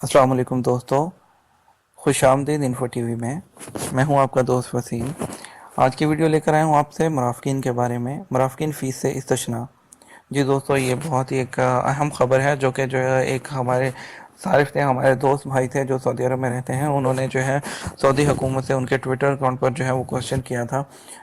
अस्सलाम वालेकुम दोस्तों, खुश आमदीद इन्फो टीवी में। मैं हूं आपका दोस्त वसीम। आज की वीडियो लेकर आया हूं आपसे मुराफ़कीन के बारे में, मुराफ़कीन फ़ीस से इस्तिस्ना। जी दोस्तों, ये बहुत ही एक अहम ख़बर है जो कि जो है एक हमारे सारिफ थे, हमारे दोस्त भाई थे जो सऊदी अरब में रहते हैं। उन्होंने जो है सऊदी हुकूमत से उनके ट्विटर अकाउंट पर जो है वो क्वेश्चन किया था,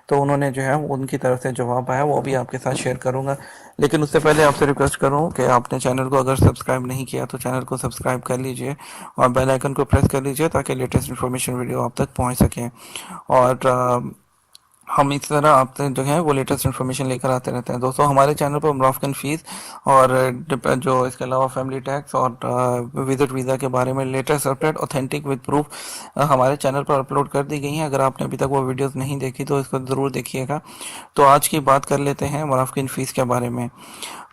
तो उन्होंने जो है उनकी तरफ से जवाब आया, वो भी आपके साथ शेयर करूंगा। लेकिन उससे पहले आपसे रिक्वेस्ट करूं कि आपने चैनल को अगर सब्सक्राइब नहीं किया तो चैनल को सब्सक्राइब कर लीजिए और बेल आइकन को प्रेस कर लीजिए ताकि लेटेस्ट इन्फॉर्मेशन वीडियो आप तक पहुंच सके। और हम इस तरह आप तक जो है वो लेटेस्ट इन्फॉर्मेशन लेकर आते रहते हैं। दोस्तों, हमारे चैनल पर मुराफ़कीन फ़ीस और जो इसके अलावा फैमिली टैक्स और विजिट वीज़ा के बारे में latest update authentic with proof हमारे चैनल पर अपलोड कर दी गई हैं। अगर आपने अभी तक वो वीडियोस नहीं देखी तो इसको ज़रूर देखिएगा। तो आज की बात कर लेते हैं मुराफ़कीन फ़ीस के बारे में।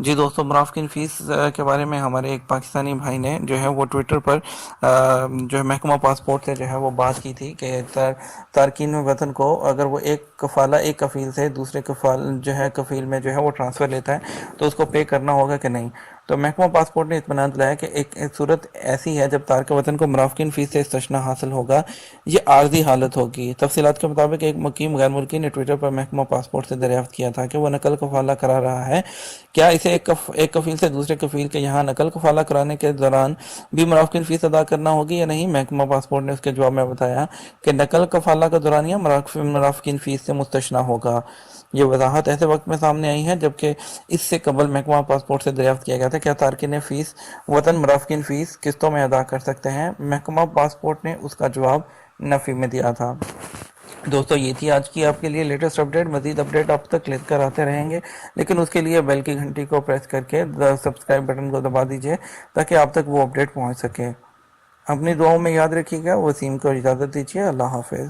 जी दोस्तों, मुराफ़कीन फ़ीस के बारे में हमारे एक पाकिस्तानी भाई ने जो है वो ट्विटर पर जो है महकमा पासपोर्ट से जो है वो बात की थी कि तारकीन वतन को अगर वो एक कफ़ाला एक कफ़ील से दूसरे कफ़ाल जो है कफ़ील में जो है वो ट्रांसफ़र लेता है तो उसको पे करना होगा कि नहीं। तो महकमा पासपोर्ट ने इत्मीनान दिलाया कि एक सूरत ऐसी है जब तारक वतन को मुराफ़कीन फ़ीस से इस्तिस्ना हासिल होगा, ये आर्जी हालत होगी। तफसीलात के मुताबिक एक मुकीम गैर मुल्की ने ट्विटर पर महकमा पासपोर्ट से दरियाफ्त किया था कि वह नकल कफ़ाला करा रहा है, क्या इसे एक कफ़ील से दूसरे कफ़ील के यहाँ नकल कफ़ाला कराने के दौरान भी मुराफ़कीन फ़ीस अदा करना होगी या नहीं। महकमा पासपोर्ट ने उसके जवाब में बताया कि नकल कफ़ाला का दौरानिया मुराफ़कीन फ़ीस से मुस्तशना होगा। ये वजाहत ऐसे वक्त में सामने आई है जबकि इससे कबल महकमा पासपोर्ट से दरियाफ्त किया गया था क्या तारकिन फ़ीस वतन मुराफ़कीन फ़ीस किस्तों में अदा कर सकते हैं। महकमा पासपोर्ट ने उसका जवाब नफ़ी में दिया था। दोस्तों, ये थी आज की आपके लिए लेटेस्ट अपडेट। मज़ीद अपडेट आप तक लेकर आते रहेंगे, लेकिन उसके लिए बेल की घंटी को प्रेस करके सब्सक्राइब बटन को दबा दीजिए ताकि आप तक वो अपडेट पहुंच सके। अपनी दुआओं में याद रखिएगा। वसीम को इजाज़त दीजिए। अल्लाह हाफिज़।